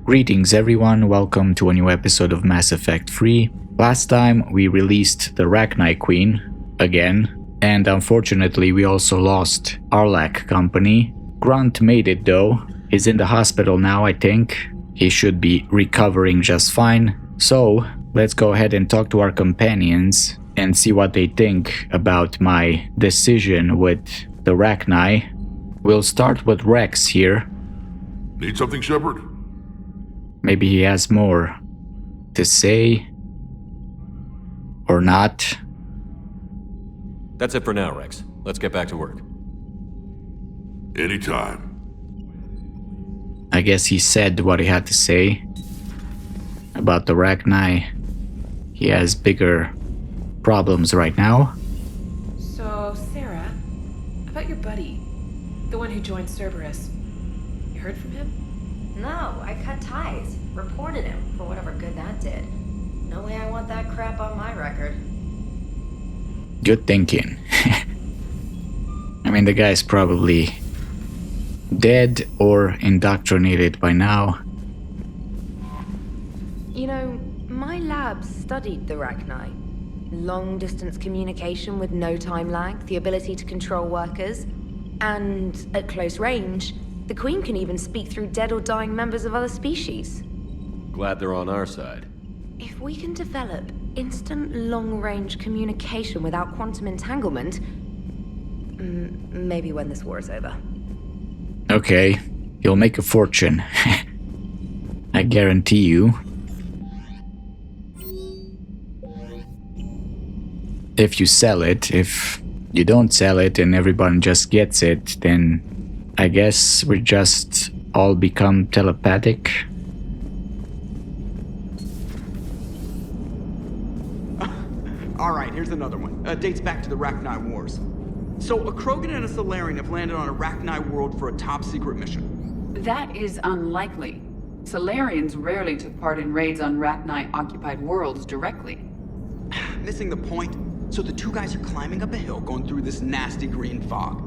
Greetings everyone, welcome to a new episode of Mass Effect 3. Last time we released the Rachni Queen, again, and unfortunately we also lost Arlac Company. Grunt made it though, he's in the hospital now I think. He should be recovering just fine. So, let's go ahead and talk to our companions and see what they think about my decision with the Rachni. We'll start with Rex here. Need something, Shepard? Maybe he has more to say. Or not. That's it for now, Rex. Let's get back to work. Anytime. I guess he said what he had to say about the Rachni. He has bigger problems right now. So, Sarah, about your buddy, the one who joined Cerberus, you heard from him? No, I cut ties. Reported him for whatever good that did. No way I want that crap on my record. Good thinking. I mean, the guy's probably dead or indoctrinated by now. You know, my lab studied the Rachni. Long-distance communication with no time lag, the ability to control workers, and at close range, the Queen can even speak through dead or dying members of other species. Glad they're on our side. If we can develop instant long-range communication without quantum entanglement, maybe when this war is over. Okay, you'll make a fortune. I guarantee you. If you sell it, if you don't sell it and everyone just gets it, then I guess we just all become telepathic. Alright, here's another one. Dates back to the Rachni Wars. So, a Krogan and a Salarian have landed on a Rachni world for a top-secret mission. That is unlikely. Solarians rarely took part in raids on Rachni-occupied worlds directly. Missing the point? So the two guys are climbing up a hill going through this nasty green fog.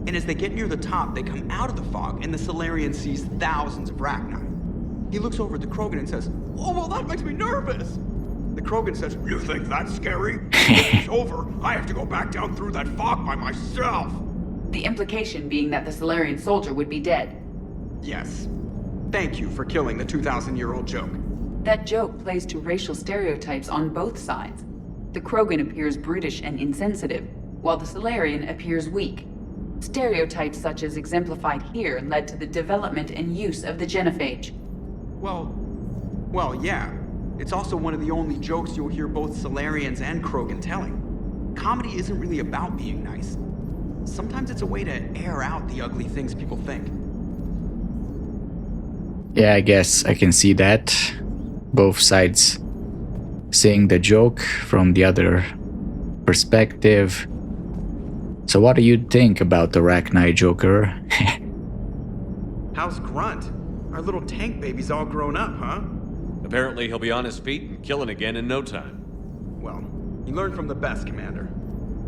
And as they get near the top, they come out of the fog, and the Solarian sees thousands of Rachni. He looks over at the Krogan and says, "Oh, well, that makes me nervous." The Krogan says, "You think that's scary? It's over. I have to go back down through that fog by myself." The implication being that the Solarian soldier would be dead. Yes. Thank you for killing the 2,000-year-old joke. That joke plays to racial stereotypes on both sides. The Krogan appears brutish and insensitive, while the Solarian appears weak. Stereotypes such as exemplified here led to the development and use of the genophage. Well, yeah. It's also one of the only jokes you'll hear both Solarians and Krogan telling. Comedy isn't really about being nice. Sometimes it's a way to air out the ugly things people think. Yeah, I guess I can see that. Both sides saying the joke from the other perspective. So what do you think about the Rachni Joker? How's Grunt? Our little tank baby's all grown up, huh? Apparently he'll be on his feet and killing again in no time. Well, he learned from the best, Commander.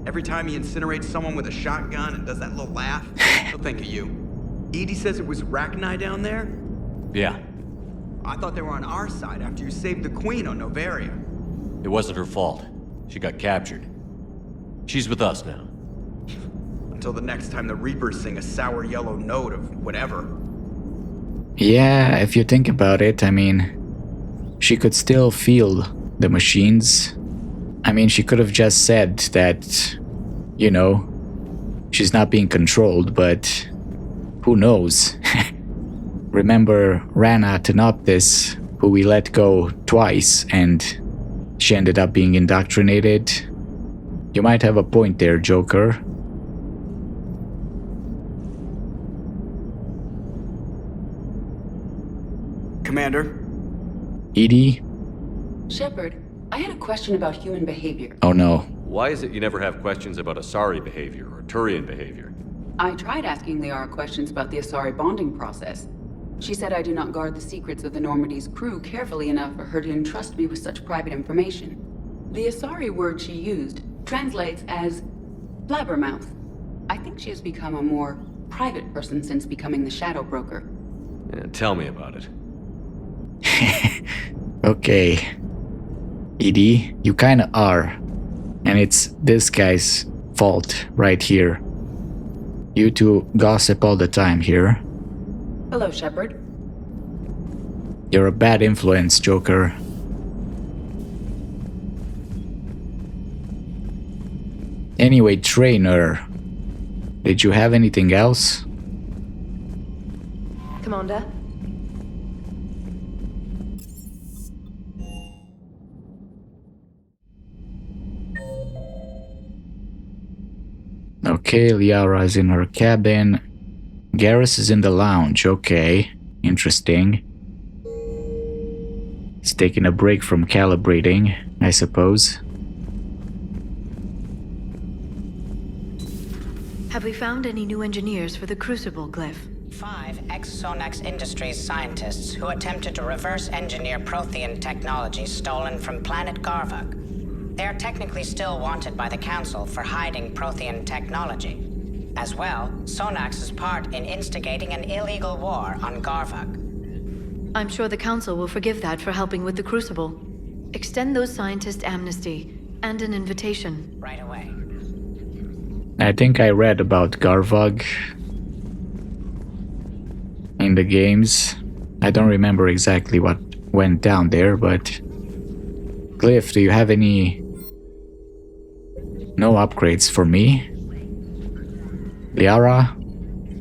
Every time he incinerates someone with a shotgun and does that little laugh, he'll think of you. Edie says it was Rachni down there? Yeah, I thought they were on our side after you saved the Queen on Novaria. it wasn't her fault. She got captured. She's with us now. Until the next time the Reapers sing a sour yellow note of whatever. Yeah, if you think about it, I mean, she could still feel the machines. I mean, she could have just said that, you know, she's not being controlled, but who knows? Remember Rana Tenoptis, who we let go twice, and she ended up being indoctrinated? You might have a point there, Joker. Commander? Edie? Shepard, I had a question about human behavior. Oh no. Why is it you never have questions about Asari behavior or Turian behavior? I tried asking Liara questions about the Asari bonding process. She said I do not guard the secrets of the Normandy's crew carefully enough for her to entrust me with such private information. The Asari word she used translates as blabbermouth. I think she has become a more private person since becoming the Shadow Broker. Yeah, tell me about it. Okay. Edie, you kinda are. And it's this guy's fault right here. You two gossip all the time here. Hello, Shepard. You're a bad influence, Joker. Anyway, Trainer, did you have anything else? Commander? Okay, Liara is in her cabin. Garrus is in the lounge. Okay, interesting. He's taking a break from calibrating, I suppose. Have we found any new engineers for the Crucible glyph? 5 ex-Sonax Industries scientists who attempted to reverse engineer Prothean technology stolen from planet Garvuk. They are technically still wanted by the Council for hiding Prothean technology. As well, Sonax's part in instigating an illegal war on Garvuk. I'm sure the Council will forgive that for helping with the Crucible. Extend those scientists amnesty and an invitation. Right away. I think I read about Garvug in the games. I don't remember exactly what went down there, but... Glyph, do you have any... No upgrades for me? Liara?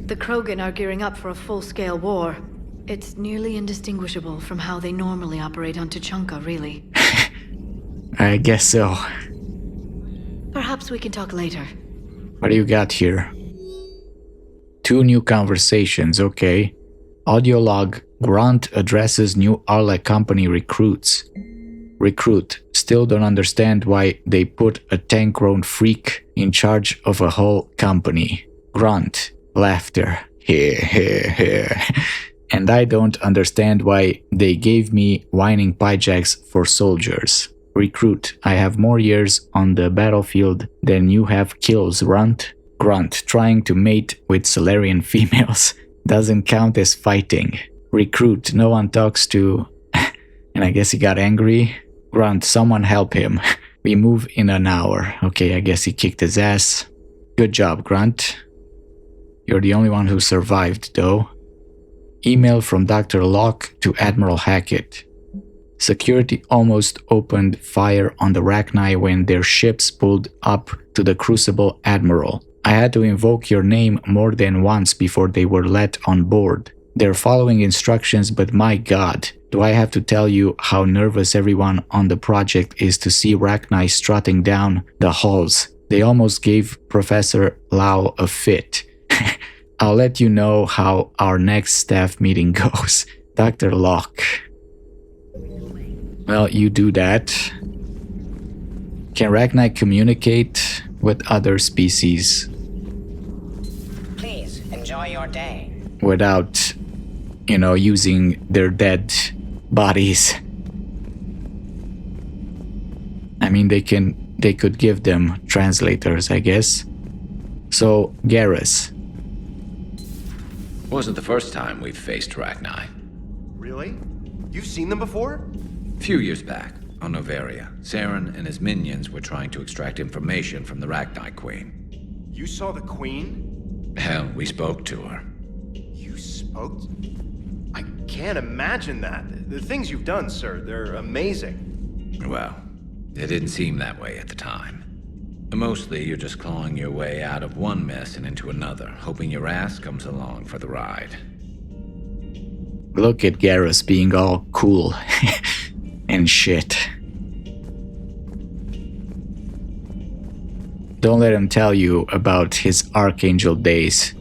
The Krogan are gearing up for a full-scale war. It's nearly indistinguishable from how they normally operate on Tuchanka, really. I guess so. Perhaps we can talk later. What do you got here? 2 new conversations, okay. Audio log, Grunt addresses new Arlec company recruits. Recruit, still don't understand why they put a tank-grown freak in charge of a whole company. Grunt, laughter, here. And I don't understand why they gave me whining pijacks for soldiers. Recruit, I have more years on the battlefield than you have kills, Grunt. Grunt, trying to mate with Solarian females doesn't count as fighting. Recruit, no one talks to... and I guess he got angry. Grunt, someone help him. We move in an hour. Okay, I guess he kicked his ass. Good job, Grunt. You're the only one who survived, though. Email from Dr. Locke to Admiral Hackett. Security almost opened fire on the Rachni when their ships pulled up to the Crucible, Admiral. I had to invoke your name more than once before they were let on board. They're following instructions, but my god, do I have to tell you how nervous everyone on the project is to see Rachni strutting down the halls? They almost gave Professor Lau a fit. I'll let you know how our next staff meeting goes. Dr. Locke. Well, you do that. Can Rachni communicate with other species? Please, enjoy your day. Without, using their dead bodies. I mean, they could give them translators, I guess. So, Garrus. Wasn't the first time we've faced Rachni. Really? You've seen them before? A few years back, on Noveria, Saren and his minions were trying to extract information from the Rachni Queen. You saw the Queen? Hell, we spoke to her. You spoke? I can't imagine that. The things you've done, sir, they're amazing. Well, it didn't seem that way at the time. Mostly, you're just clawing your way out of one mess and into another, hoping your ass comes along for the ride. Look at Garrus being all cool and shit. Don't let him tell you about his Archangel days.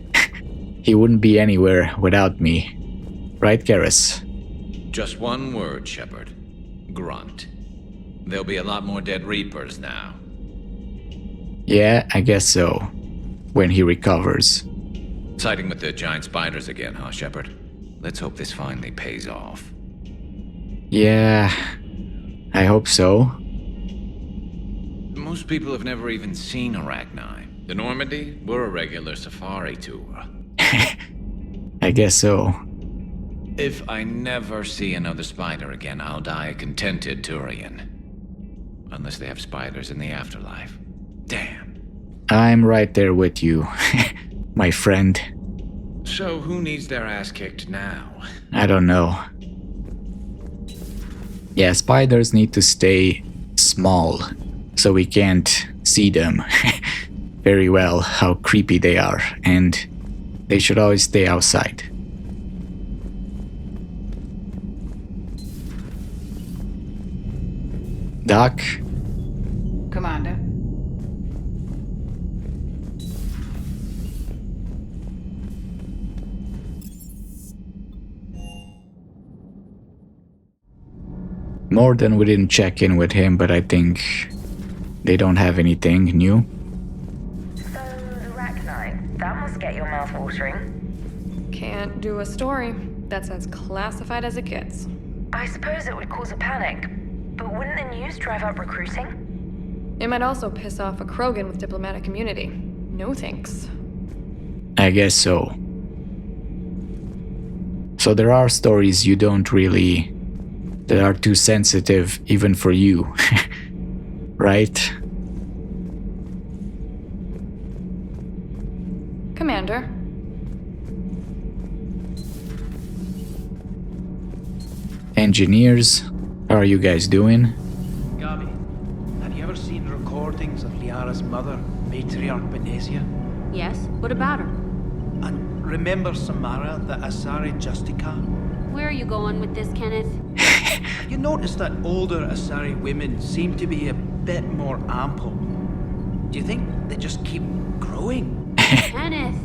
He wouldn't be anywhere without me. Right, Garrus? Just one word, Shepard. Grunt. There'll be a lot more dead Reapers now. Yeah, I guess so. When he recovers. Siding with the giant spiders again, huh, Shepard? Let's hope this finally pays off. Yeah, I hope so. Most people have never even seen Rachni. The Normandy, we're a regular safari tour. I guess so. If I never see another spider again, I'll die a contented Turian. Unless they have spiders in the afterlife. Damn. I'm right there with you, my friend. So who needs their ass kicked now? I don't know. Yeah, spiders need to stay small, so we can't see them very well, how creepy they are, and they should always stay outside. Doc? Commander. Morden, we didn't check in with him, but I think they don't have anything new. So, the Arachnite, that must get your mouth watering. Can't do a story. That's as classified as it gets. I suppose it would cause a panic, but wouldn't the news drive up recruiting? It might also piss off a Krogan with diplomatic immunity. No thanks. I guess so. So there are stories you don't really... that are too sensitive even for you, right? Commander. Engineers, how are you guys doing? Gabi, have you ever seen recordings of Liara's mother, Matriarch Benesia? Yes, what about her? And remember Samara, the Asari Justica? Where are you going with this, Kenneth? Have you noticed that older Asari women seem to be a bit more ample? Do you think they just keep growing? Kenneth!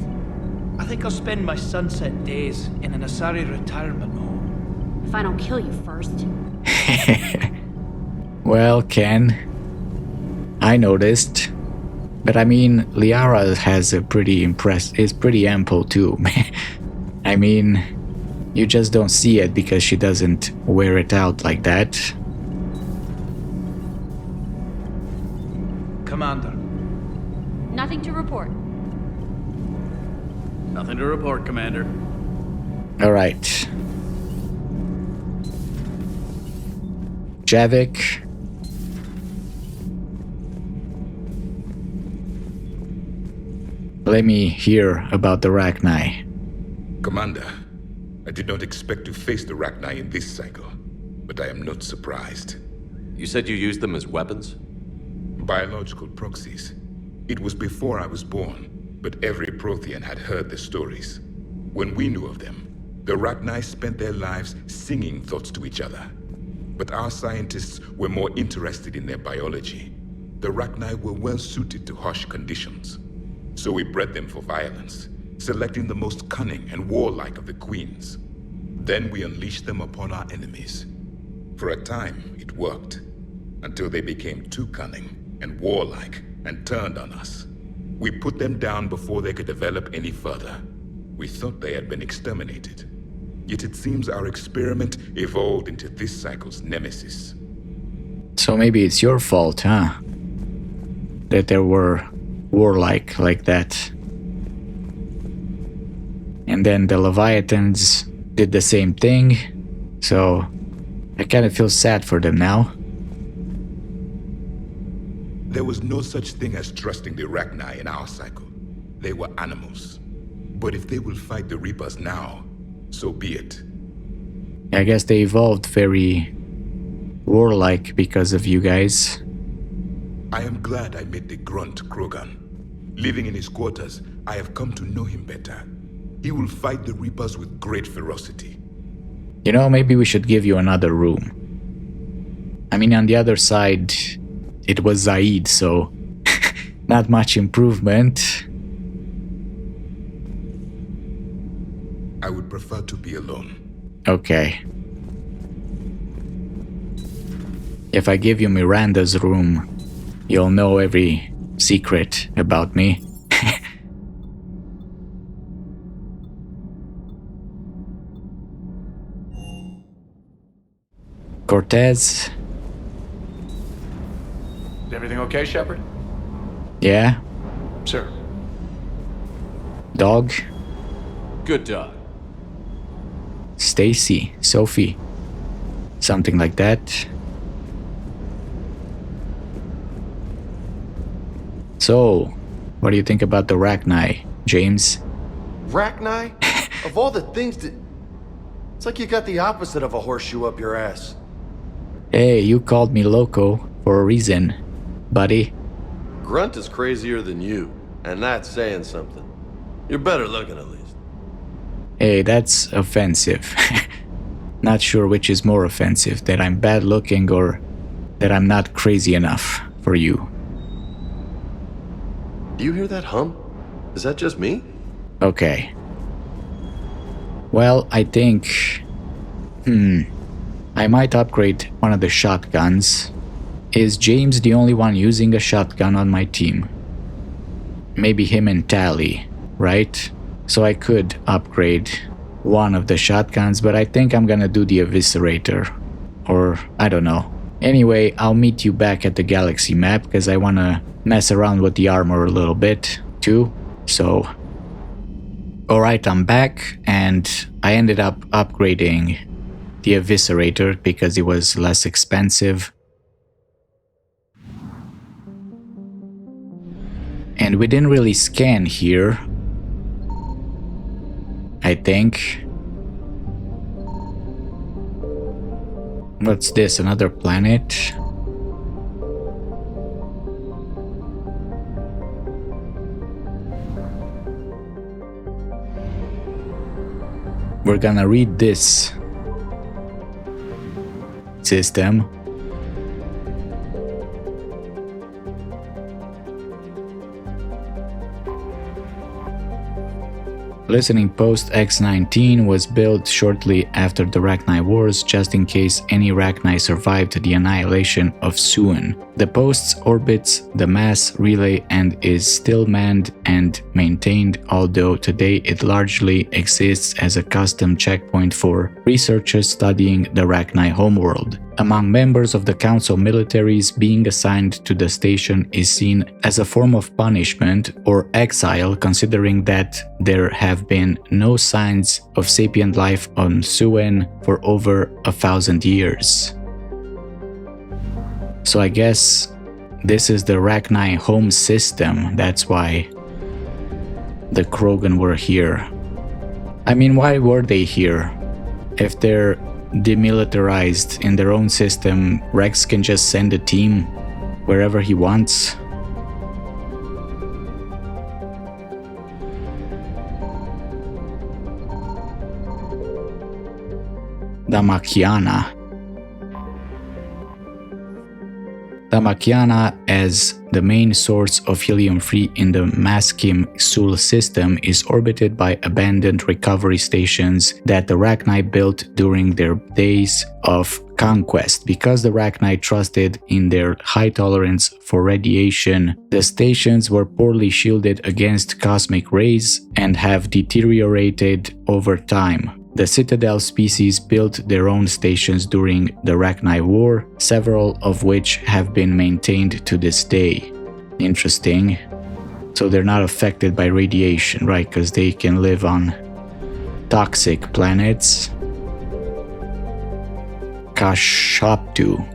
I think I'll spend my sunset days in an Asari retirement home. If I don't kill you first. Well, Ken, I noticed. But I mean, Liara has a pretty is pretty ample too. I mean, you just don't see it because she doesn't wear it out like that. Commander. Nothing to report. Nothing to report, Commander. All right. Javik. Let me hear about the Rachni. Commander, I did not expect to face the Rachni in this cycle, but I am not surprised. You said you used them as weapons? Biological proxies. It was before I was born, but every Prothean had heard the stories. When we knew of them, the Rachni spent their lives singing thoughts to each other. But our scientists were more interested in their biology. The Rachni were well suited to harsh conditions. So we bred them for violence, selecting the most cunning and warlike of the queens. Then we unleashed them upon our enemies. For a time, it worked, until they became too cunning and warlike and turned on us. We put them down before they could develop any further. We thought they had been exterminated. Yet it seems our experiment evolved into this cycle's nemesis. So maybe it's your fault, huh? That there were warlike like that. And then the Leviathans did the same thing, so I kind of feel sad for them now. There was no such thing as trusting the Rachni in our cycle. They were animals. But if they will fight the Reapers now, so be it. I guess they evolved very warlike because of you guys. I am glad I met the grunt Krogan. Living in his quarters, I have come to know him better. He will fight the Reapers with great ferocity. You know, maybe we should give you another room. I mean, on the other side, it was Zaid, so not much improvement. I would prefer to be alone. Okay. If I give you Miranda's room, you'll know every secret about me. Cortez? Is everything okay, Shepard? Yeah? Sir. Dog? Good dog. Stacy, Sophie, something like that. So, what do you think about the Rachni, James? Rachni? Of all the things that... It's like you got the opposite of a horseshoe up your ass. Hey, you called me loco for a reason, buddy. Grunt is crazier than you, and that's saying something. You're better looking at least. Hey, that's offensive. Not sure which is more offensive, that I'm bad looking or that I'm not crazy enough for you. Do you hear that hum? Is that just me? Okay. Well, I think... I might upgrade one of the shotguns. Is James the only one using a shotgun on my team? Maybe him and Tally, right? So I could upgrade one of the shotguns, but I think I'm gonna do the Eviscerator. Or, I don't know. Anyway, I'll meet you back at the galaxy map, because I wanna mess around with the armor a little bit, too. So... Alright, I'm back, and I ended up upgrading the Eviscerator because it was less expensive. And we didn't really scan here, I think. What's this, another planet? We're gonna read this system. Listening post X-19 was built shortly after the Rachni Wars, just in case any Rachni survived the annihilation of Suen. The post orbits the mass relay and is still manned and maintained, although today it largely exists as a custom checkpoint for researchers studying the Rachni homeworld. Among members of the Council militaries, being assigned to the station is seen as a form of punishment or exile, considering that there have been no signs of sapient life on Suen for over 1,000 years. So I guess this is the Rachni home system, that's why the Krogan were here. I mean, why were they here? If they're demilitarized in their own system, Rex can just send a team wherever he wants. Damakiana. Damakiana, as the main source of helium-3 in the Maskim Sul system, is orbited by abandoned recovery stations that the Rachni built during their days of conquest. Because the Rachni trusted in their high tolerance for radiation, the stations were poorly shielded against cosmic rays and have deteriorated over time. The Citadel species built their own stations during the Rachni War, several of which have been maintained to this day. Interesting. So they're not affected by radiation, right? Because they can live on toxic planets. Kashaptu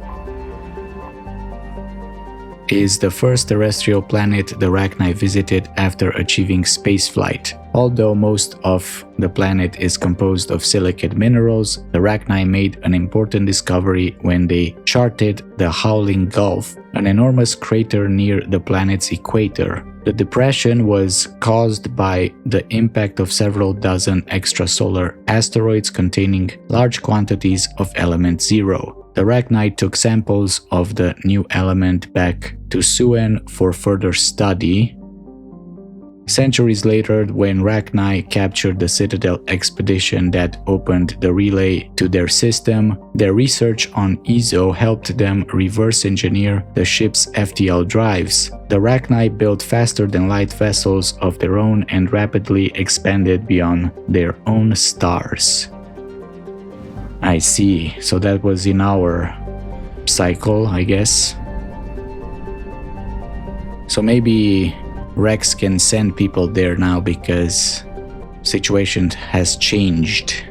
is the first terrestrial planet the Rachni visited after achieving spaceflight. Although most of the planet is composed of silicate minerals, the Rachni made an important discovery when they charted the Howling Gulf, an enormous crater near the planet's equator. The depression was caused by the impact of several dozen extrasolar asteroids containing large quantities of element zero. The Rachni took samples of the new element back to Suen for further study. Centuries later, when Rachni captured the Citadel expedition that opened the relay to their system, their research on EZO helped them reverse engineer the ship's FTL drives. The Rachni built faster-than-light vessels of their own and rapidly expanded beyond their own stars. I see. So that was in our cycle, I guess. So maybe Rex can send people there now because situation has changed.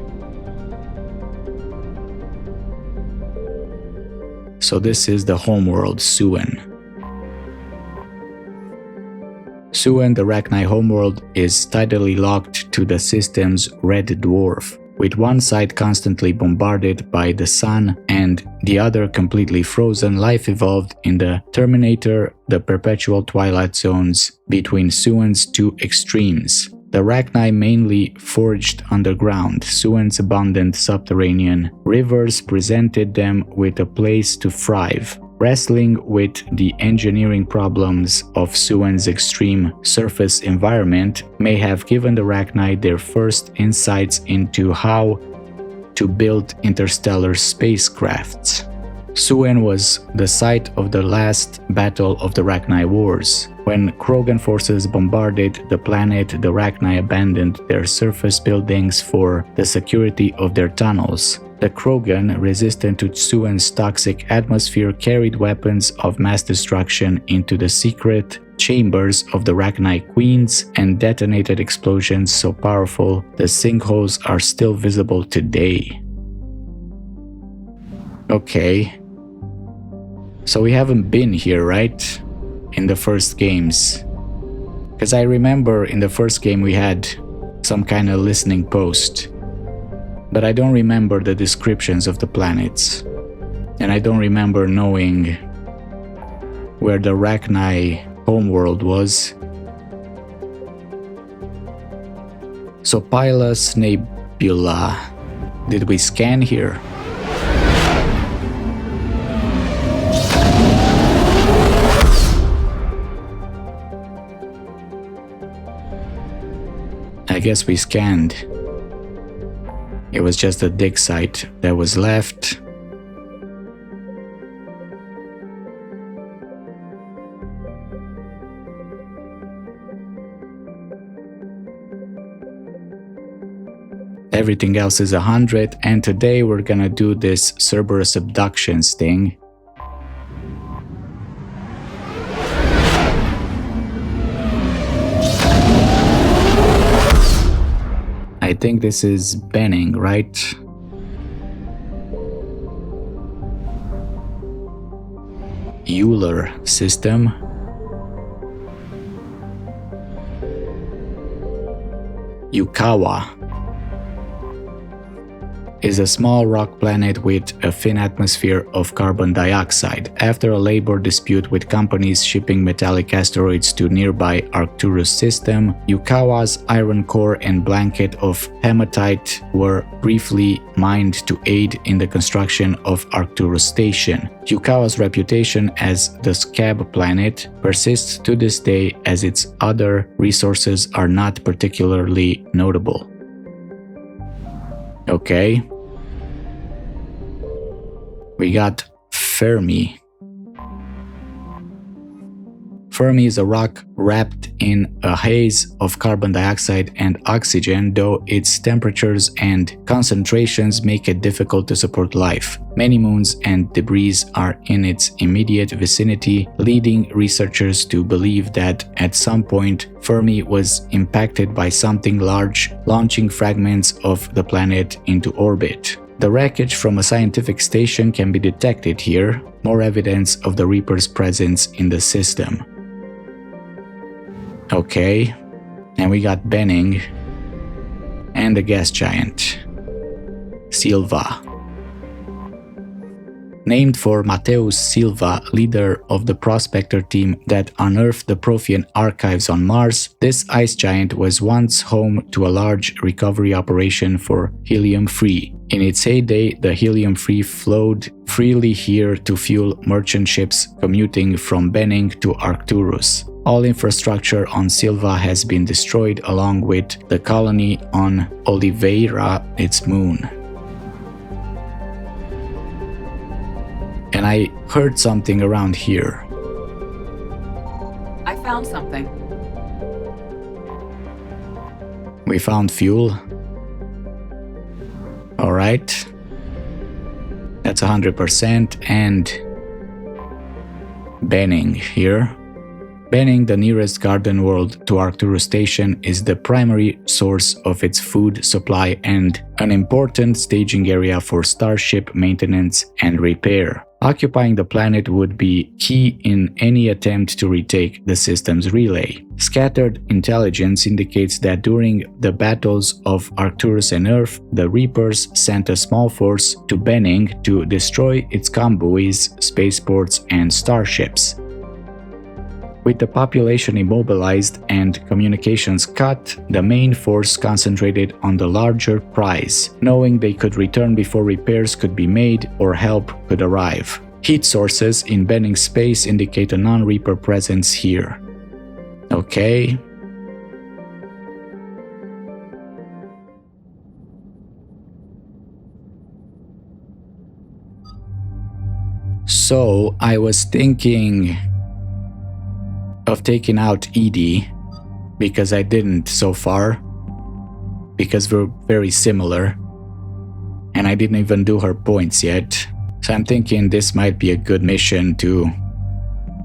So this is the homeworld, Suen. Suen, the Rachni homeworld, is tidally locked to the system's red dwarf, with one side constantly bombarded by the sun and the other completely frozen. Life evolved in the Terminator, the perpetual twilight zones between Suen's two extremes. The Rachni mainly foraged underground. Suen's abundant subterranean rivers presented them with a place to thrive. Wrestling with the engineering problems of Suen's extreme surface environment may have given the Rachni their first insights into how to build interstellar spacecrafts. Suen was the site of the last battle of the Rachni Wars. When Krogan forces bombarded the planet, the Rachni abandoned their surface buildings for the security of their tunnels. The Krogan, resistant to Suen's toxic atmosphere, carried weapons of mass destruction into the secret chambers of the Rachni Queens and detonated explosions so powerful the sinkholes are still visible today. Okay. So we haven't been here, right? In the first games. Because I remember in the first game we had some kind of listening post. But I don't remember the descriptions of the planets. And I don't remember knowing where the Rachni homeworld was. So Pilus Nebula. Did we scan here? I guess we scanned. It was just a dig site that was left. Everything else is 100, and today we're gonna do this Cerberus Abductions thing. I think this is Benning, right? Euler system. Yukawa is a small rock planet with a thin atmosphere of carbon dioxide. After a labor dispute with companies shipping metallic asteroids to nearby Arcturus system, Yukawa's iron core and blanket of hematite were briefly mined to aid in the construction of Arcturus station. Yukawa's reputation as the scab planet persists to this day, as its other resources are not particularly notable. Okay. We got Fermi. Fermi is a rock wrapped in a haze of carbon dioxide and oxygen, though its temperatures and concentrations make it difficult to support life. Many moons and debris are in its immediate vicinity, leading researchers to believe that at some point Fermi was impacted by something large, launching fragments of the planet into orbit. The wreckage from a scientific station can be detected here, more evidence of the Reaper's presence in the system. Okay, and we got Benning and the gas giant, Silva. Named for Mateus Silva, leader of the prospector team that unearthed the Prothean archives on Mars, this ice giant was once home to a large recovery operation for helium-3. In its heyday, the helium-3 flowed freely here to fuel merchant ships commuting from Benning to Arcturus. All infrastructure on Silva has been destroyed, along with the colony on Oliveira, its moon. And I heard something around here. I found something. We found fuel. Alright. That's 100%. And Benning here. Benning, the nearest garden world to Arcturus Station, is the primary source of its food supply and an important staging area for starship maintenance and repair. Occupying the planet would be key in any attempt to retake the system's relay. Scattered intelligence indicates that during the battles of Arcturus and Earth, the Reapers sent a small force to Benning to destroy its convoys, spaceports, and starships. With the population immobilized and communications cut, the main force concentrated on the larger prize, knowing they could return before repairs could be made or help could arrive. Heat sources in Benning space indicate a non-Reaper presence here. Okay. So, I was thinking of taking out Edie, because I didn't so far, because we're very similar, and I didn't even do her points yet. So I'm thinking this might be a good mission to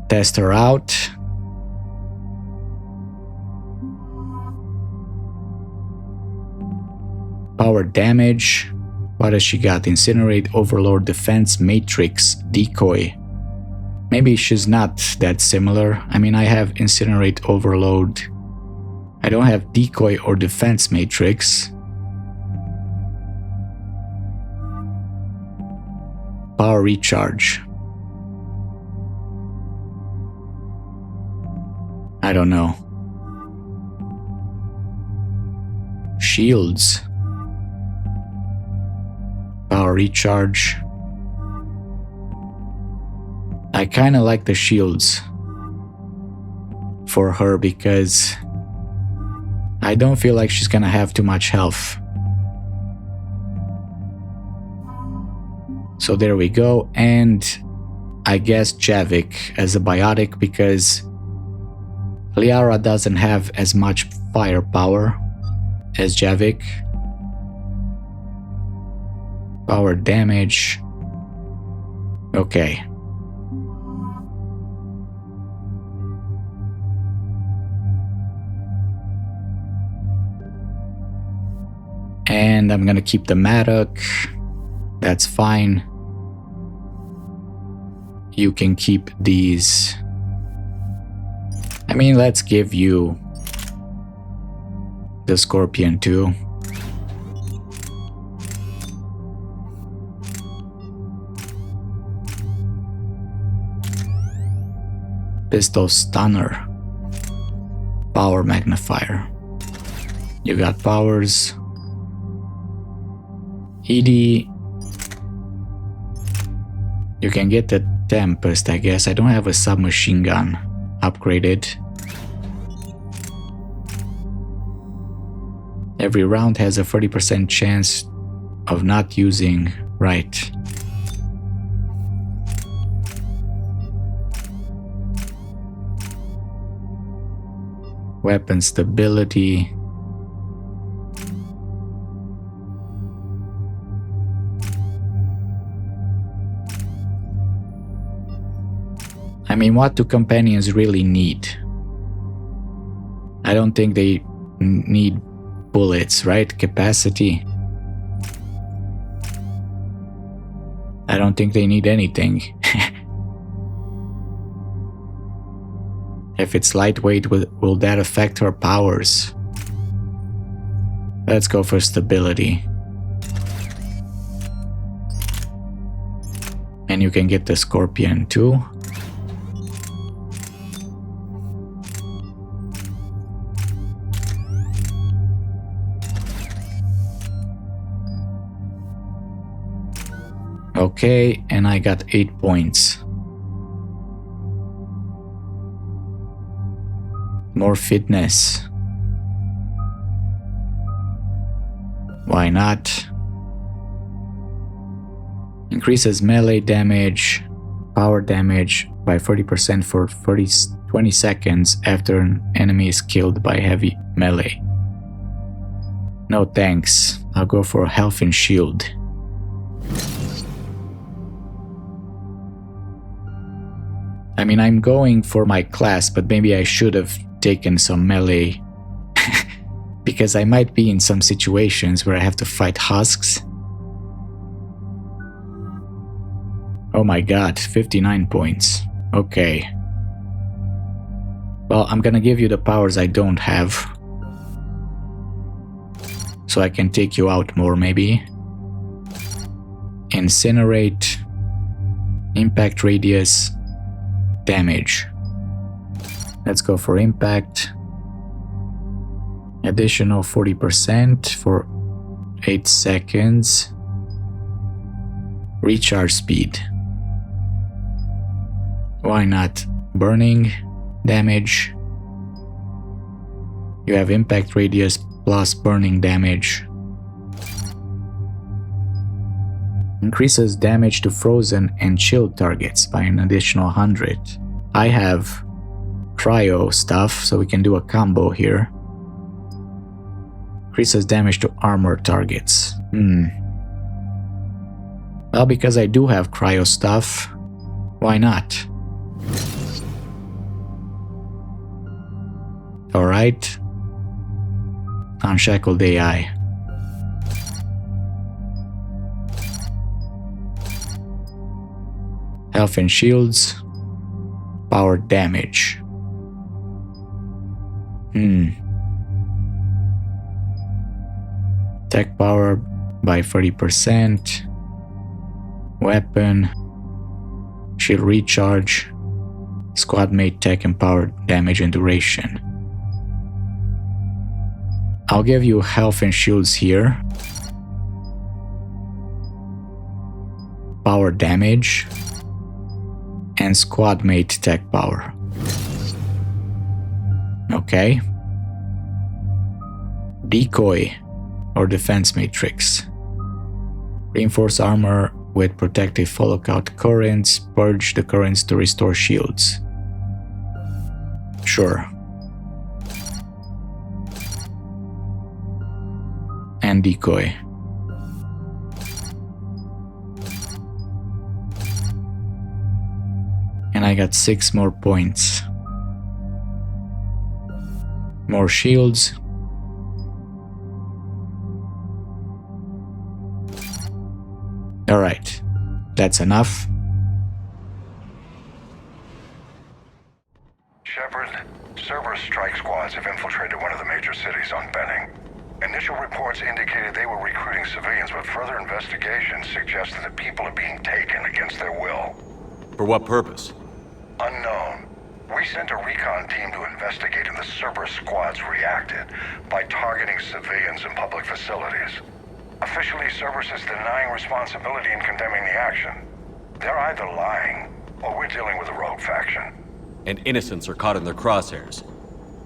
test her out. Power damage. What has she got? Incinerate, Overlord, Defense, Matrix, Decoy. Maybe she's not that similar. I mean, I have Incinerate, Overload. I don't have Decoy or Defense Matrix. Power Recharge. I don't know. Shields. Power Recharge. I kinda like the shields for her because I don't feel like she's gonna have too much health. So there we go, and I guess Javik as a biotic because Liara doesn't have as much firepower as Javik. Power damage. Okay. And I'm gonna keep the Madoc. That's fine. You can keep these. I mean, let's give you the Scorpion too. Pistol Stunner. Power Magnifier. You got powers. Edie. You can get the Tempest, I guess. I don't have a submachine gun upgraded. Every round has a 30% chance of not using right. Weapon stability. I mean, what do companions really need? I don't think they need bullets, right? Capacity. I don't think they need anything. If it's lightweight, will that affect her powers? Let's go for stability. And you can get the Scorpion too. Okay, and I got 8 points. More fitness. Why not? Increases melee damage, power damage by 30% for 20 seconds after an enemy is killed by heavy melee. No thanks, I'll go for health and shield. I mean, I'm going for my class, but maybe I should have taken some melee because I might be in some situations where I have to fight husks. Oh my god, 59 points. Okay. Well, I'm gonna give you the powers I don't have. So I can take you out more, maybe. Incinerate. Impact radius. Damage. Let's go for impact. Additional 40% for 8 seconds. Recharge speed. Why not? Burning damage. You have impact radius plus burning damage. Increases damage to frozen and chilled targets by an additional 100. I have cryo stuff, so we can do a combo here. Increases damage to armor targets. Well, because I do have cryo stuff, why not? Alright. Unshackled AI. Health and shields. Power damage. Tech power by 30%. Weapon. Shield recharge. Squad mate tech and power damage and duration. I'll give you health and shields here. Power damage. And squad mate tech power. Okay. Decoy or defense matrix. Reinforce armor with protective follow-out currents. Purge the currents to restore shields. Sure. And decoy. And I got 6 more points. More shields. Alright, that's enough. Shepard, Cerberus strike squads have infiltrated one of the major cities on Benning. Initial reports indicated they were recruiting civilians, but further investigation suggests that the people are being taken against their will. For what purpose? Unknown. We sent a recon team to investigate, and the Cerberus squads reacted by targeting civilians in public facilities. Officially, Cerberus is denying responsibility and condemning the action. They're either lying, or we're dealing with a rogue faction. And innocents are caught in their crosshairs.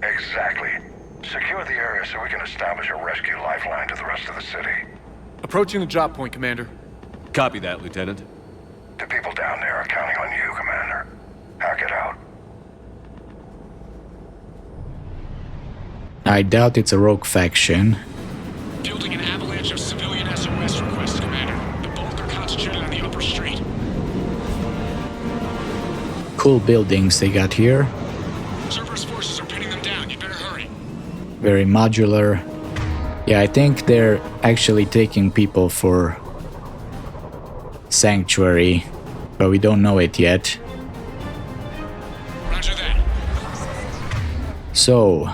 Exactly. Secure the area so we can establish a rescue lifeline to the rest of the city. Approaching the drop point, Commander. Copy that, Lieutenant. The people down there are counting on you, Commander. Hack it out. I doubt it's a rogue faction. Building an avalanche of civilian SOS requests, Commander. The bulk are concentrated on the upper street. Cool buildings they got here. Cerberus forces are pinning them down. You better hurry. Very modular. Yeah, I think they're actually taking people for Sanctuary, but we don't know it yet. Roger that. So,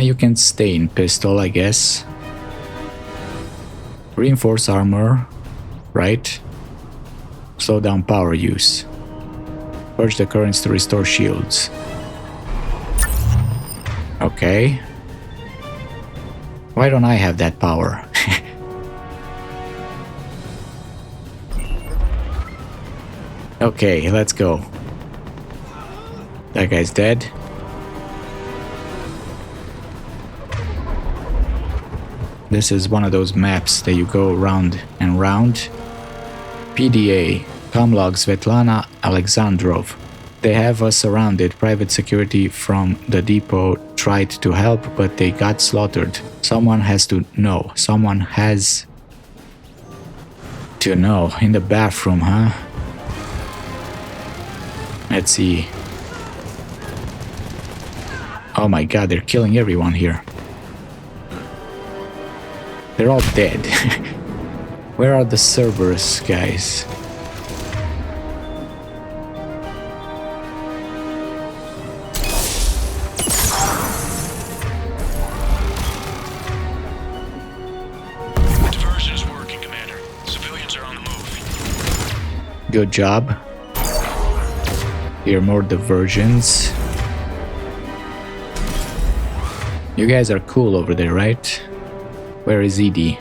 you can stay in pistol, I guess. Reinforce armor, right? Slow down power use. Purge the currents to restore shields. Okay. Why don't I have that power? Okay, let's go. That guy's dead. This is one of those maps that you go round and round. PDA, Comlog Svetlana Alexandrov. They have us surrounded. Private security from the depot tried to help, but they got slaughtered. Someone has to know. Someone has to know. In the bathroom, huh? Let's see. Oh my god, they're killing everyone here. They're all dead. Where are the Cerberus guys? Diversion is working, Commander. Civilians are on the move. Good job. Here are more diversions. You guys are cool over there, right? Where is Edie?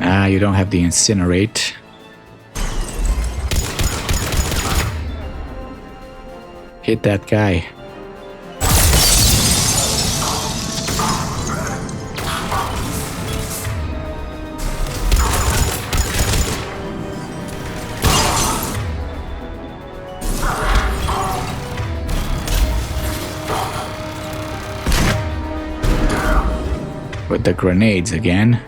Ah, you don't have the incinerate. Hit that guy. With the grenades again.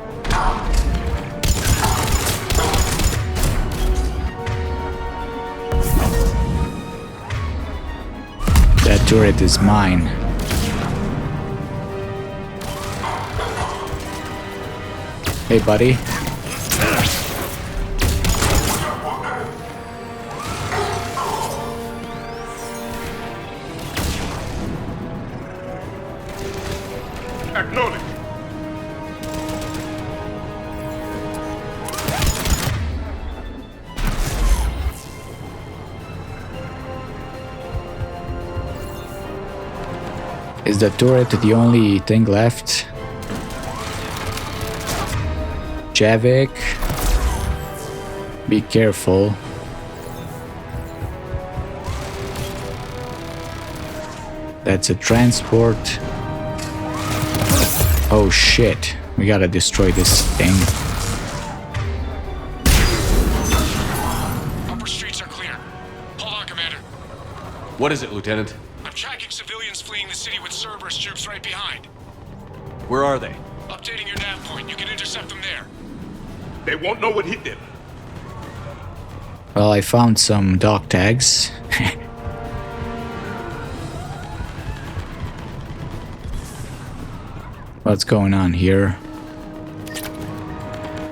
That turret is mine. Hey, buddy. Acknowledge. Is the turret the only thing left? Javik, be careful. That's a transport. Oh shit, we gotta destroy this thing. Upper streets are clear. Hold on, Commander. What is it, Lieutenant? I'm tracking civilians fleeing the city with Cerberus troops right behind. Where are they? Updating your nav point. You can intercept them there. They won't know what hit them. Well, I found some dog tags. What's going on here?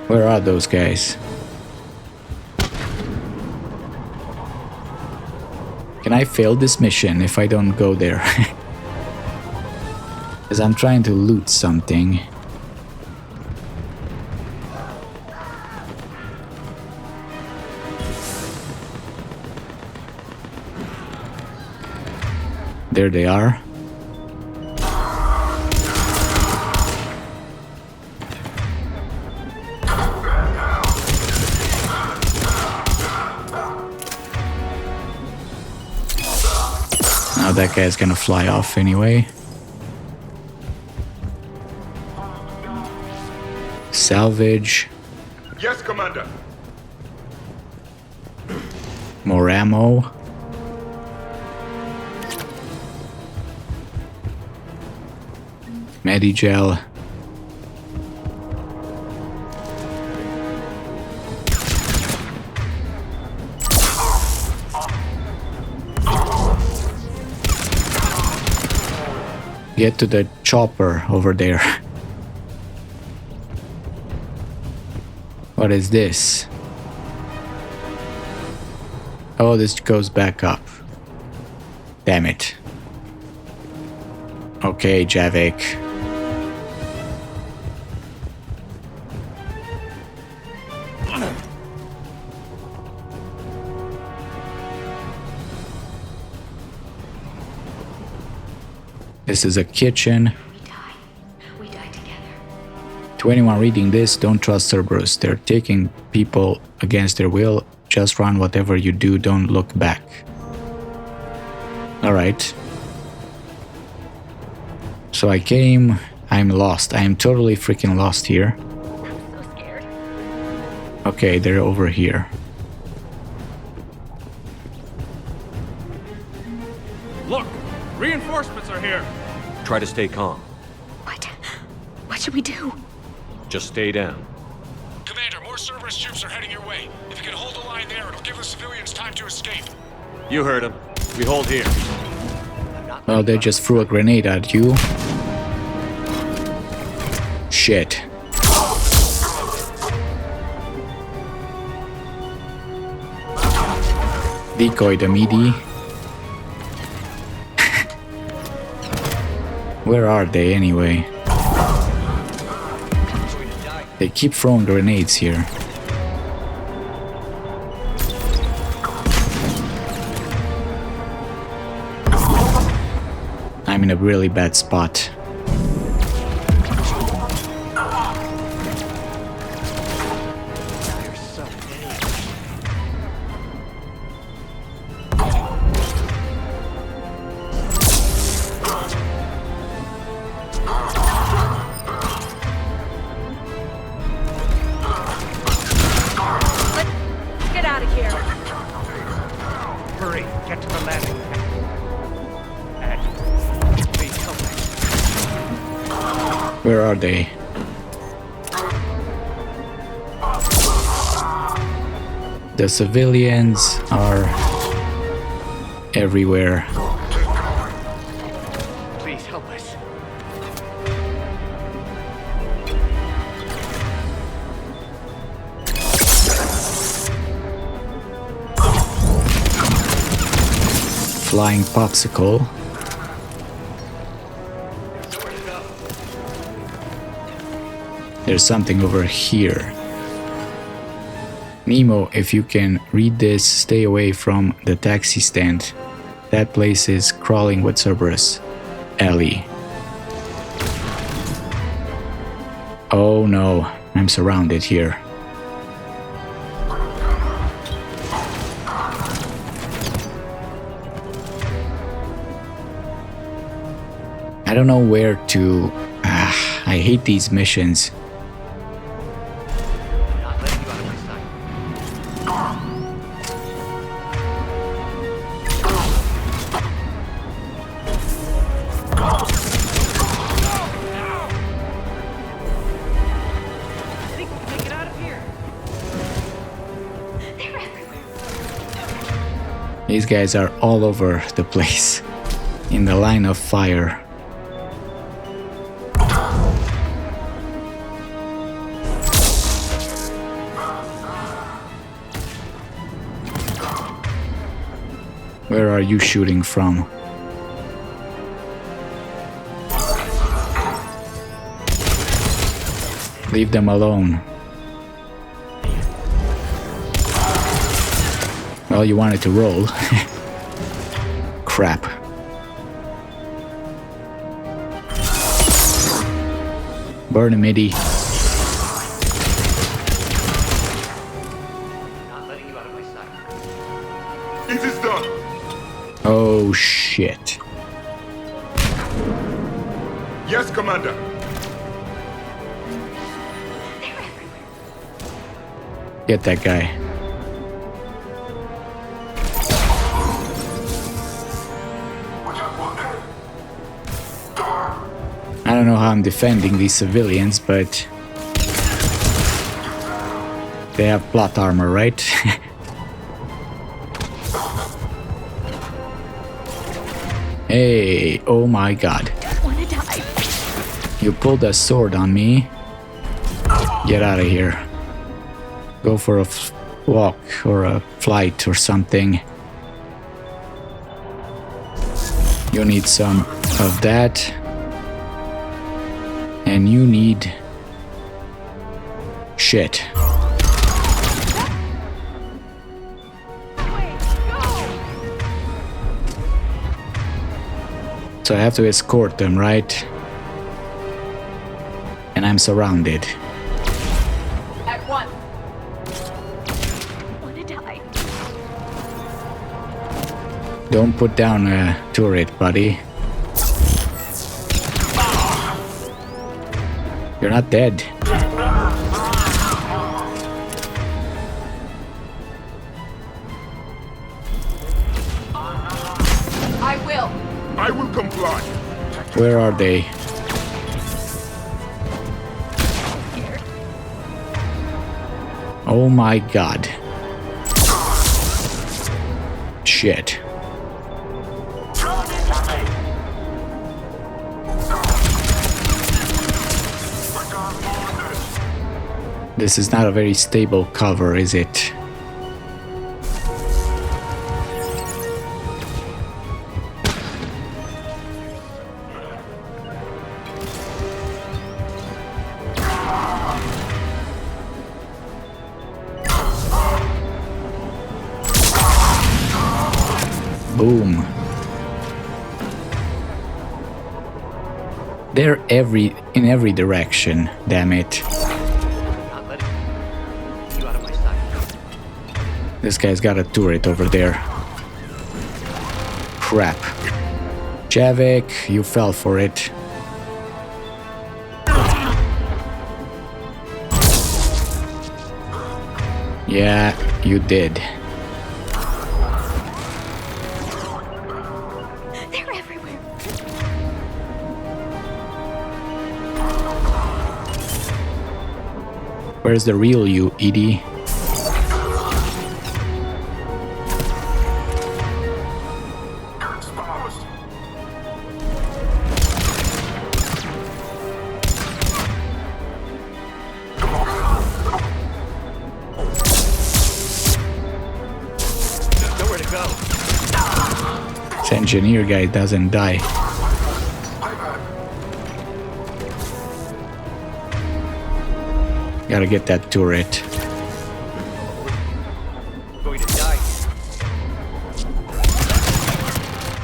Where are those guys? Can I fail this mission if I don't go there? Because I'm trying to loot something. There they are. Now that guy's gonna fly off anyway. Salvage. Yes, Commander. More ammo. Medigel. Get to the chopper over there. What is this? Oh, this goes back up. Damn it. Okay, Javik. This is a kitchen. We die together. To anyone reading this, don't trust Cerberus. They're taking people against their will. Just run whatever you do, don't look back. Alright. So I came, I'm lost. I am totally freaking lost here. I'm so scared. Okay, they're over here. Look! Reinforcements are here! Try to stay calm. What should we do? Just stay down. Commander, more Cerberus troops are heading your way. If you can hold the line there, it'll give the civilians time to escape. You heard him. We hold here. Well, they just threw a grenade at you. Shit. Decoy the meaty. Where are they anyway? They keep throwing grenades here. I'm in a really bad spot. Get out of here. Hurry, get to the landing. Please help me. Where are they? The civilians are everywhere. Please help us. Flying popsicle. There's something over here. Nemo, if you can read this, stay away from the taxi stand. That place is crawling with Cerberus. Ellie. Oh no, I'm surrounded here. I don't know where to... I hate these missions. These guys are all over the place, in the line of fire. Where are you shooting from? Leave them alone. Well, you wanted to roll. Crap. Burn him, Eddie. It is done. Oh shit. Yes, Commander. Get that guy. I don't know how I'm defending these civilians, but they have plot armor, right? Hey, oh my god. Don't want to die. You pulled a sword on me. Get out of here. Go for a walk or a flight or something. You need some of that. And you need shit. So I have to escort them, right? And I'm surrounded. At one. Want to die. Don't put down a turret, buddy. You're not dead. I will comply. Where are they? Oh my god. shit. This is not a very stable cover, is it? Boom. They're in every direction, damn it. This guy's got a turret over there. Crap. Javik, you fell for it. Yeah, you did. They're everywhere. Where's the real you, Edie? This engineer guy doesn't die. Gotta get that turret. Going to die.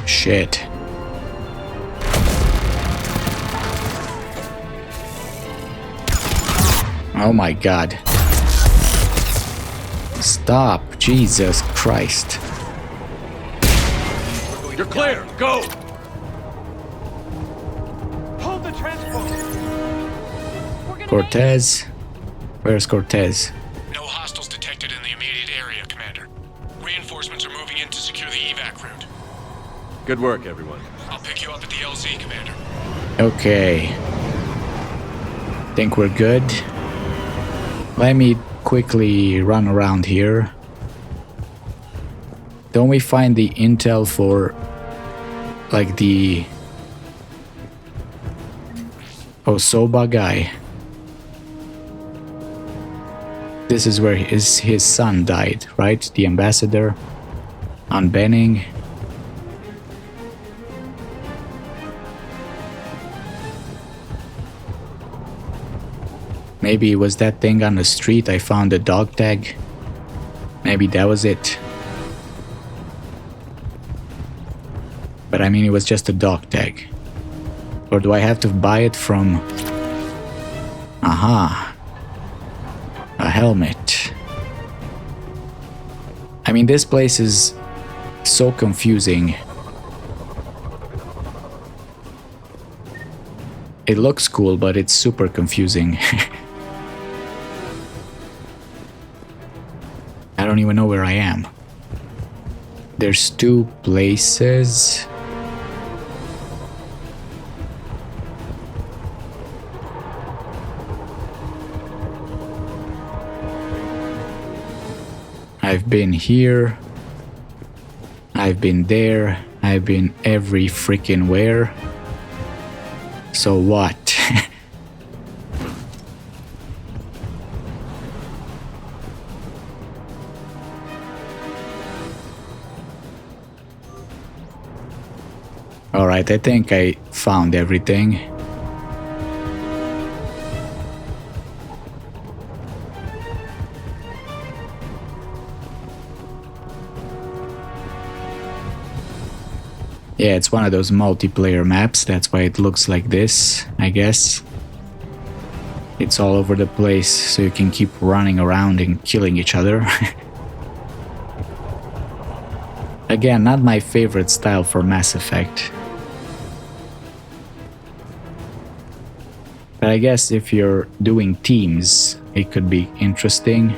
Shit. Oh my god. Stop, Jesus Christ. You're clear. Go. Hold the transport. Cortez? Where's Cortez? No hostiles detected in the immediate area, Commander. Reinforcements are moving in to secure the evac route. Good work, everyone. I'll pick you up at the LZ, Commander. Okay. Think we're good. Let me quickly run around here. Don't we find the intel for like the Osoba guy? This is where his son died, right? The ambassador on Benning. Maybe it was that thing on the street. I found a dog tag. Maybe that was it. But I mean, it was just a dog tag. Or do I have to buy it from... Aha. A helmet. I mean, this place is so confusing. It looks cool, but it's super confusing. I don't even know where I am. There's two places. I've been here. I've been there. I've been every freaking where. So what? Alright, I think I found everything. Yeah, it's one of those multiplayer maps, that's why it looks like this, I guess. It's all over the place, so you can keep running around and killing each other. Again, not my favorite style for Mass Effect. But I guess if you're doing teams, it could be interesting.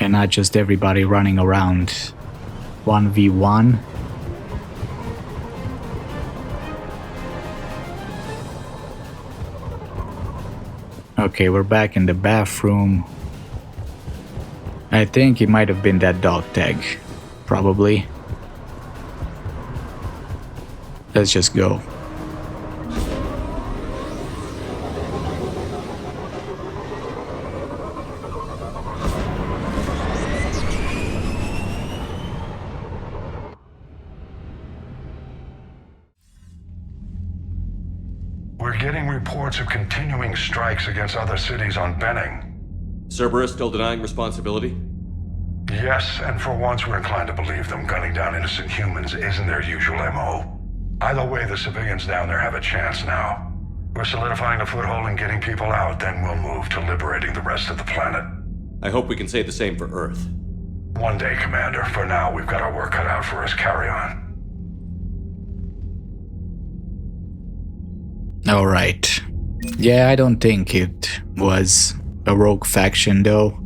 And not just everybody running around 1v1. Okay, we're back in the bathroom. I think it might have been that dog tag. Probably. Let's just go. We're getting reports of continuing strikes against other cities on Benning. Cerberus still denying responsibility? Yes, and for once we're inclined to believe them. Gunning down innocent humans isn't their usual MO. Either way, the civilians down there have a chance now. We're solidifying a foothold and getting people out, then we'll move to liberating the rest of the planet. I hope we can say the same for Earth. One day, Commander. For now, we've got our work cut out for us. Carry on. Alright. Yeah, I don't think it was a rogue faction though.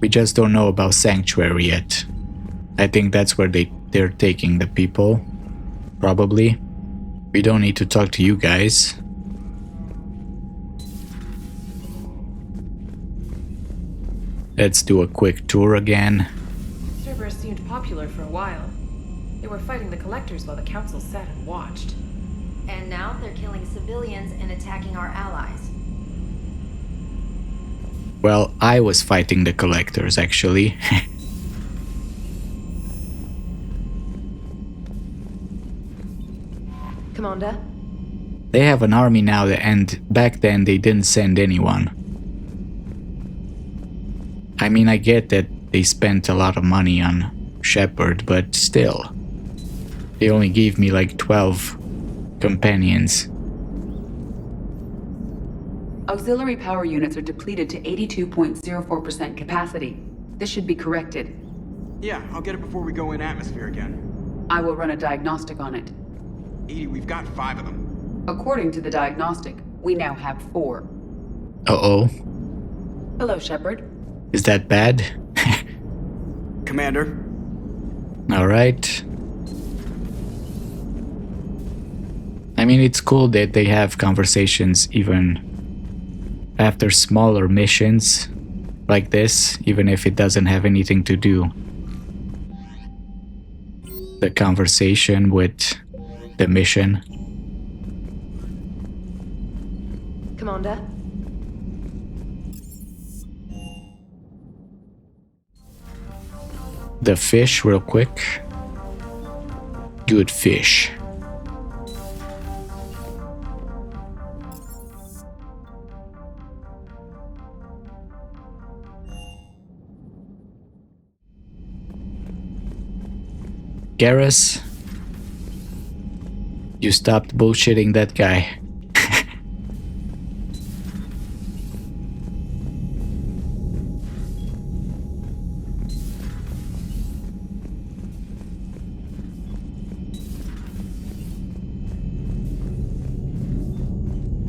We just don't know about Sanctuary yet. I think that's where they're taking the people. Probably. We don't need to talk to you guys. Let's do a quick tour again. Cerberus seemed popular for a while. They were fighting the Collectors while the Council sat and watched. And now they're killing civilians and attacking our allies. Well, I was fighting the Collectors, actually. Commander? They have an army now, and back then they didn't send anyone. I mean, I get that they spent a lot of money on Shepard, but still. They only gave me like 12 companions. Auxiliary power units are depleted to 82.04% capacity. This should be corrected. Yeah, I'll get it before we go in atmosphere again. I will run a diagnostic on it. EDI, we've got 5 of them. According to the diagnostic, we now have 4. Uh-oh. Hello, Shepard. Is that bad? Commander? Alright. I mean, it's cool that they have conversations even after smaller missions like this, even if it doesn't have anything to do. The conversation with the mission. Commander? The fish, real quick. Good fish. Garrus, you stopped bullshitting that guy.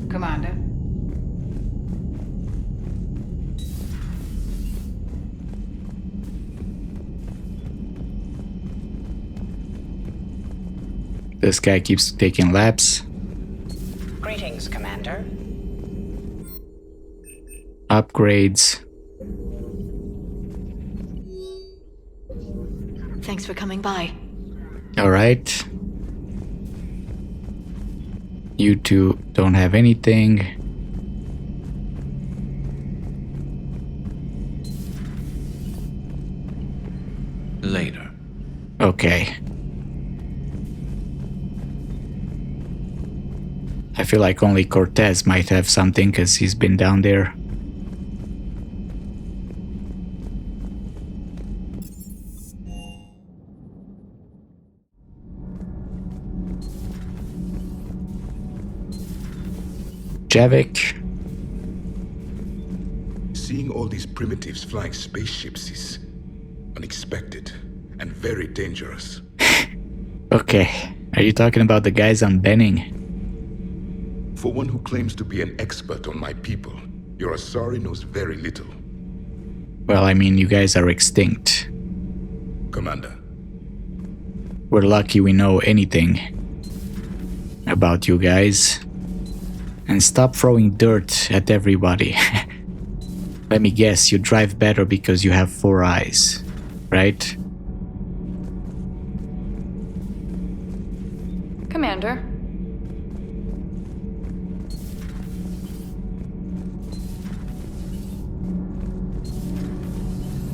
Commander. This guy keeps taking laps. Greetings, Commander. Upgrades. Thanks for coming by. Alright. You two don't have anything. Later. Okay. I feel like only Cortez might have something because he's been down there. Javik. Seeing all these primitives flying spaceships is unexpected and very dangerous. Okay, are you talking about the guys on Benning? For one who claims to be an expert on my people, your Asari knows very little. Well, I mean, you guys are extinct. Commander. We're lucky we know anything about you guys. And stop throwing dirt at everybody. Let me guess, you drive better because you have 4 eyes, right? Commander.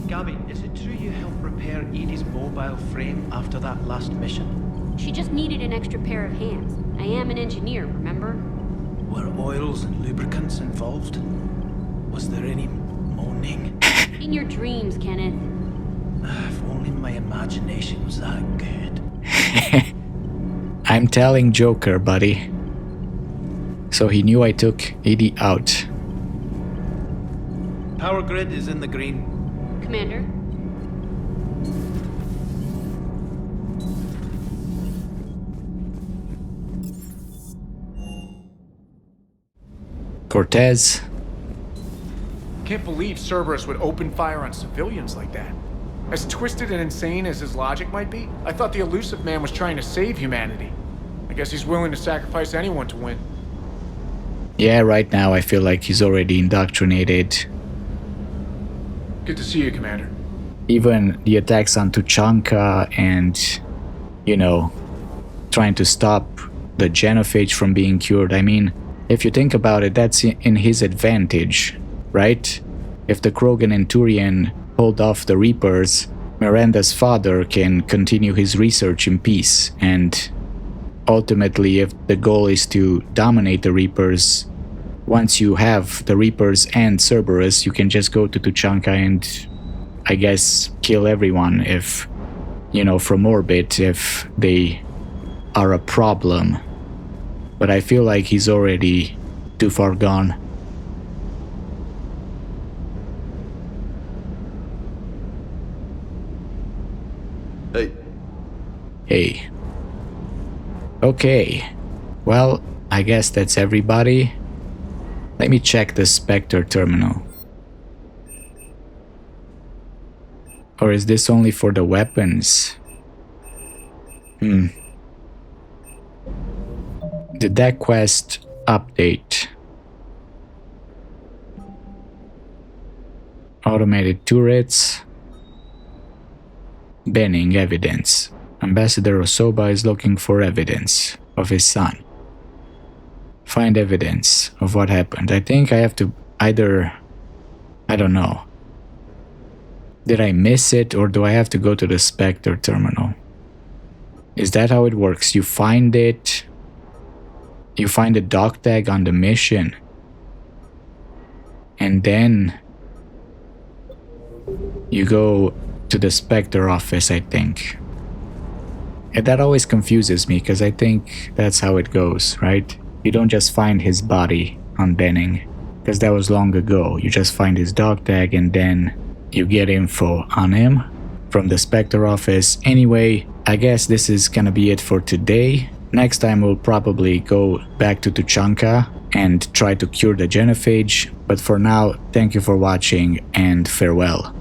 Gabby, is it true you helped repair Edie's mobile frame after that last mission? She just needed an extra pair of hands. I am an engineer, remember? Were oils and lubricants involved? Was there any moaning? In your dreams, Kenneth. If only my imagination was that good. I'm telling Joker, buddy. So he knew I took Edie out. Power grid is in the green. Commander? Cortez. Can't believe Cerberus would open fire on civilians like that. As twisted and insane as his logic might be, I thought the elusive man was trying to save humanity. I guess he's willing to sacrifice anyone to win. Yeah, right now I feel like he's already indoctrinated. Good to see you, Commander. Even the attacks on Tuchanka and, you know, trying to stop the genophage from being cured. I mean, if you think about it, that's in his advantage, right? If the Krogan and Turian hold off the Reapers, Miranda's father can continue his research in peace, and ultimately, if the goal is to dominate the Reapers, once you have the Reapers and Cerberus, you can just go to Tuchanka and, I guess, kill everyone if, you know, from orbit, if they are a problem. But I feel like he's already too far gone. Hey. Hey. Okay. Well, I guess that's everybody. Let me check the Spectre terminal. Or is this only for the weapons? Did that quest update? Automated turrets. Banning evidence. Ambassador Osoba is looking for evidence of his son. Find evidence of what happened. I think I have to either... I don't know. Did I miss it, or do I have to go to the Spectre terminal? Is that how it works? You find it... You find a dog tag on the mission. And then... You go to the Spectre office, I think. And that always confuses me, because I think that's how it goes, right? You don't just find his body on Benning, because that was long ago. You just find his dog tag and then you get info on him from the Spectre office. Anyway, I guess this is gonna be it for today. Next time we'll probably go back to Tuchanka and try to cure the genophage. But for now, thank you for watching and farewell.